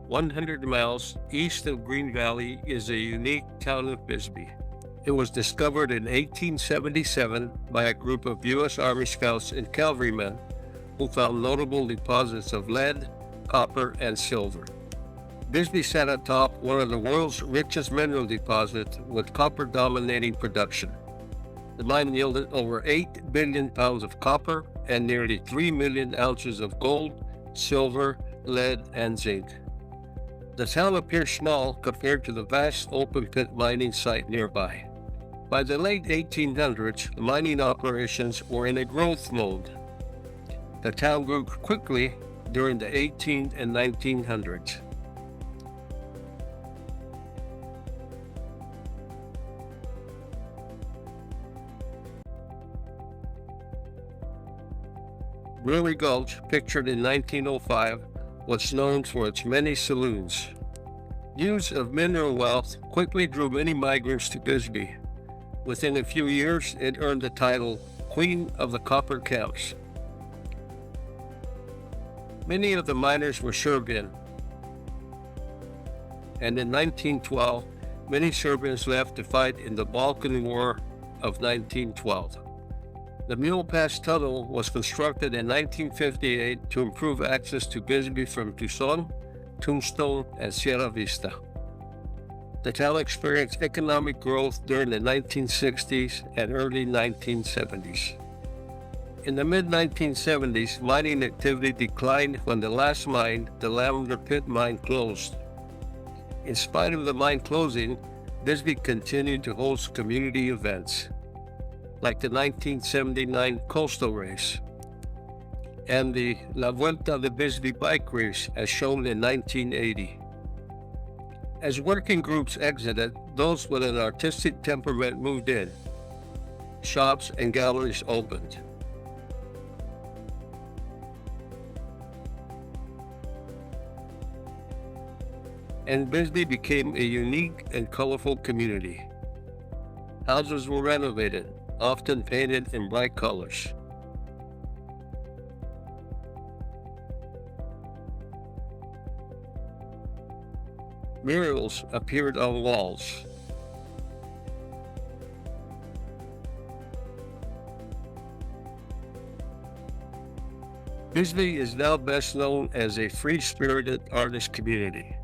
100 miles east of Green Valley, is a unique town of Bisbee. It was discovered in 1877 by a group of U.S. Army Scouts and cavalrymen who found notable deposits of lead, copper, and silver. Bisbee sat atop one of the world's richest mineral deposits with copper dominating production. The mine yielded over 8 billion pounds of copper and nearly 3 million ounces of gold, silver, lead, and zinc. The town appears small compared to the vast open pit mining site nearby. By the late 1800s, the mining operations were in a growth mode. The town grew quickly during the 18 and 1900s. Brewery Gulch, pictured in 1905, was known for its many saloons. News of mineral wealth quickly drew many migrants to Bisbee. Within a few years, it earned the title Queen of the Copper Camps. Many of the miners were Serbian, and in 1912, many Serbians left to fight in the Balkan War of 1912. The Mule Pass Tunnel was constructed in 1958 to improve access to Bisbee from Tucson, Tombstone, and Sierra Vista. The town experienced economic growth during the 1960s and early 1970s. In the mid-1970s, mining activity declined when the last mine, the Lavender Pit Mine, closed. In spite of the mine closing, Bisbee continued to host community events, like the 1979 Coastal Race and the La Vuelta de Bisbee bike race as shown in 1980. As working groups exited, those with an artistic temperament moved in. Shops and galleries opened. And Bisbee became a unique and colorful community. Houses were renovated, often painted in bright colors. Murals appeared on walls. Bisbee is now best known as a free-spirited artist community.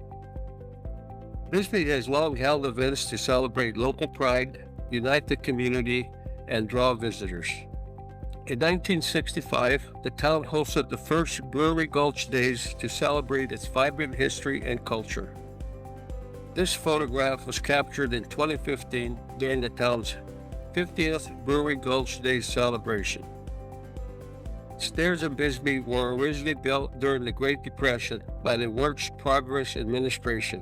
Bisbee has long held events to celebrate local pride, unite the community, and draw visitors. In 1965, the town hosted the first Brewery Gulch Days to celebrate its vibrant history and culture. This photograph was captured in 2015 during the town's 50th Brewery Gulch Days celebration. Stairs in Bisbee were originally built during the Great Depression by the Works Progress Administration.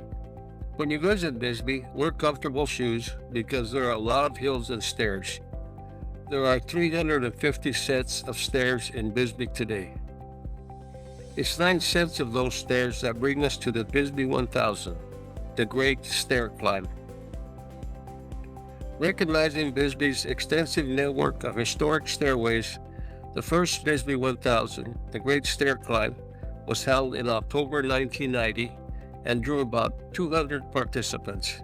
When you visit Bisbee, wear comfortable shoes because there are a lot of hills and stairs. There are 350 sets of stairs in Bisbee today. It's 9 sets of those stairs that bring us to the Bisbee 1000, the Great Stair Climb. Recognizing Bisbee's extensive network of historic stairways, the first Bisbee 1000, the Great Stair Climb, was held in October 1990 and drew about 200 participants.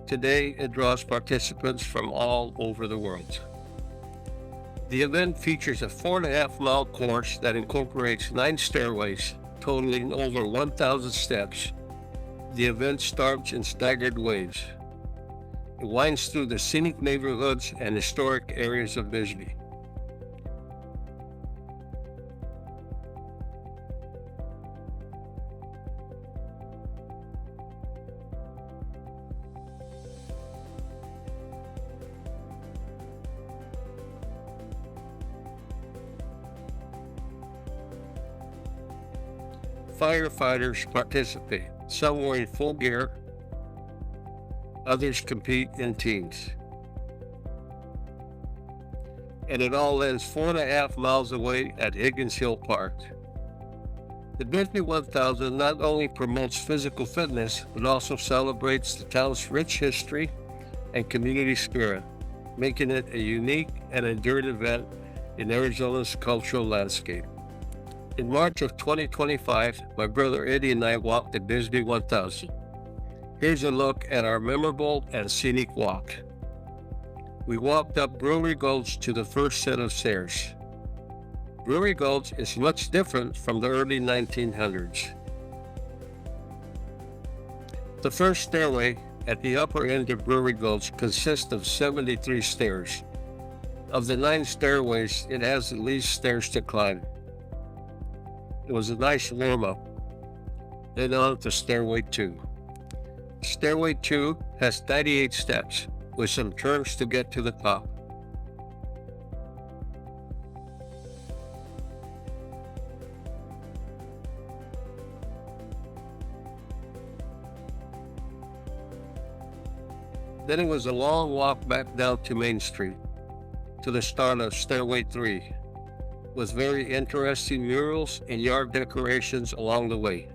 Today, it draws participants from all over the world. The event features a 4.5-mile course that incorporates 9 stairways, totaling over 1,000 steps. The event starts in staggered waves. It winds through the scenic neighborhoods and historic areas of Bisbee. Firefighters participate. Some wearing full gear, others compete in teams. And it all ends 4.5 miles away at Higgins Hill Park. The Bisbee 1000 not only promotes physical fitness, but also celebrates the town's rich history and community spirit, making it a unique and enduring event in Arizona's cultural landscape. In March of 2025, my brother Eddie and I walked the Bisbee 1000. Here's a look at our memorable and scenic walk. We walked up Brewery Gulch to the first set of stairs. Brewery Gulch is much different from the early 1900s. The first stairway at the upper end of Brewery Gulch consists of 73 stairs. Of the 9 stairways, it has the least stairs to climb. It was a nice warm-up. Then on to Stairway 2. Stairway 2 has 98 steps, with some turns to get to the top. Then it was a long walk back down to Main Street, to the start of Stairway 3, with very interesting murals and yard decorations along the way.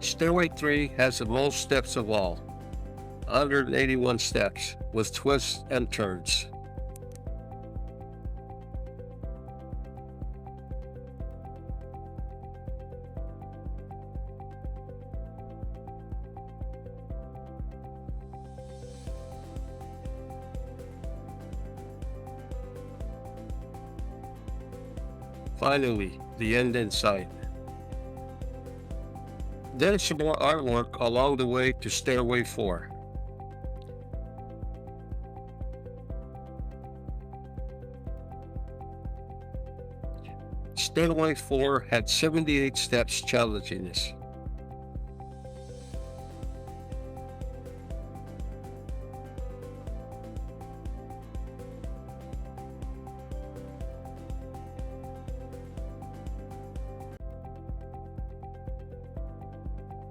Stairway 3 has the most steps of all, 181 steps, with twists and turns. Finally, the end in sight. Then some more artwork along the way to Stairway 4. Stairway 4 had 78 steps challenging us.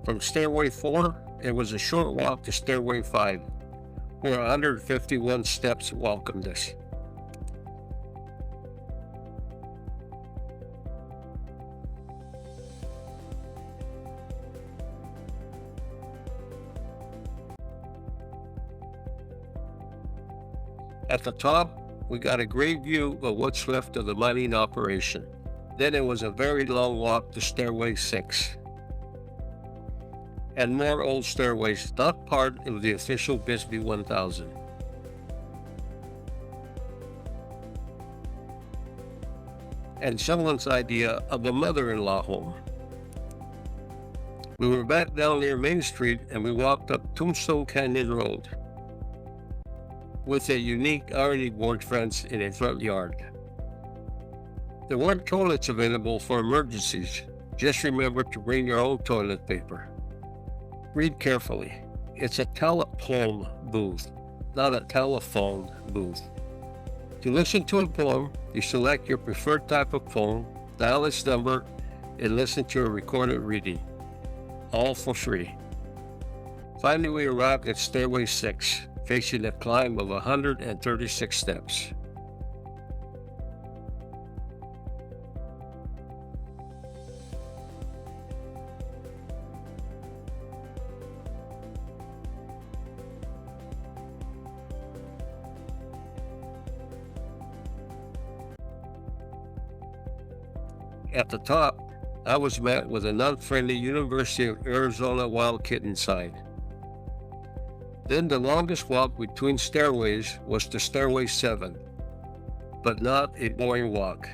From Stairway 4, it was a short walk to Stairway 5, where 151 steps welcomed us. At the top, we got a great view of what's left of the mining operation. Then it was a very long walk to Stairway 6. And more old stairways not part of the official Bisbee 1000. And someone's idea of a mother-in-law home. We were back down near Main Street and we walked up Tombstone Canyon Road with a unique ironing board fence in a front yard. There weren't toilets available for emergencies. Just remember to bring your own toilet paper. Read carefully. It's a telepoem booth, not a telephone booth. To listen to a poem, you select your preferred type of poem, dial its number, and listen to a recorded reading. All for free. Finally, we arrived at Stairway 6, facing a climb of 136 steps. At the top, I was met with an unfriendly University of Arizona wild kitten sign. Then the longest walk between stairways was to Stairway 7, but not a boring walk.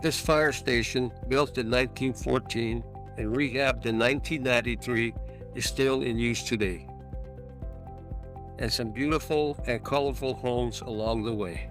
This fire station, built in 1914 and rehabbed in 1993, is still in use today. And some beautiful and colorful homes along the way.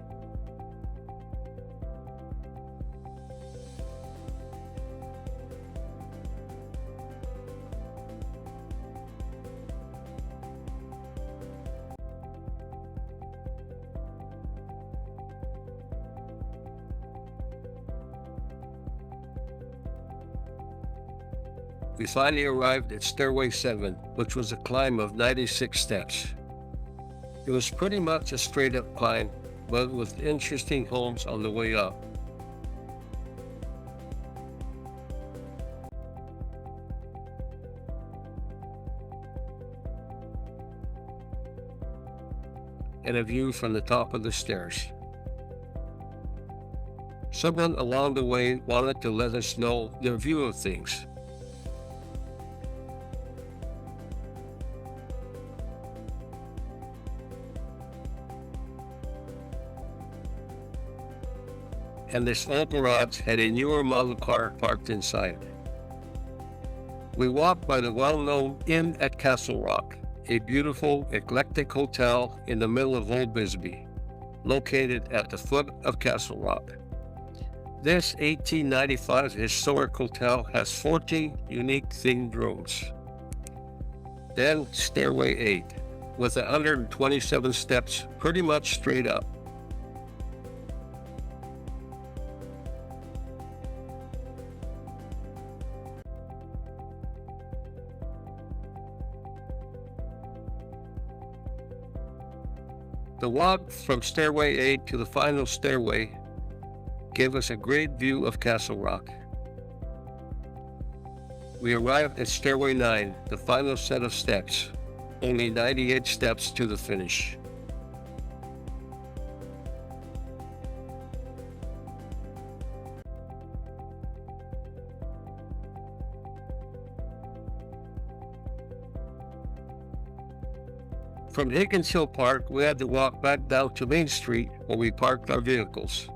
we finally arrived at Stairway 7, which was a climb of 96 steps. It was pretty much a straight-up climb, but with interesting homes on the way up. And a view from the top of the stairs. Someone along the way wanted to let us know their view of things. And this old garage had a newer model car parked inside. We walked by the well-known Inn at Castle Rock, a beautiful, eclectic hotel in the middle of Old Bisbee, located at the foot of Castle Rock. This 1895 historic hotel has 14 unique themed rooms. Then Stairway 8, with 127 steps pretty much straight up. The walk from Stairway 8 to the final stairway gave us a great view of Castle Rock. We arrived at Stairway 9, the final set of steps, only 98 steps to the finish. From Higgins Hill Park, we had to walk back down to Main Street where we parked our vehicles.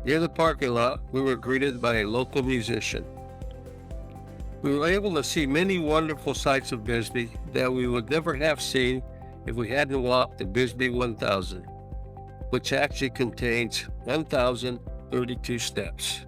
Near the parking lot, we were greeted by a local musician. We were able to see many wonderful sights of Bisbee that we would never have seen if we hadn't walked the Bisbee 1000, which actually contains 1,032 steps.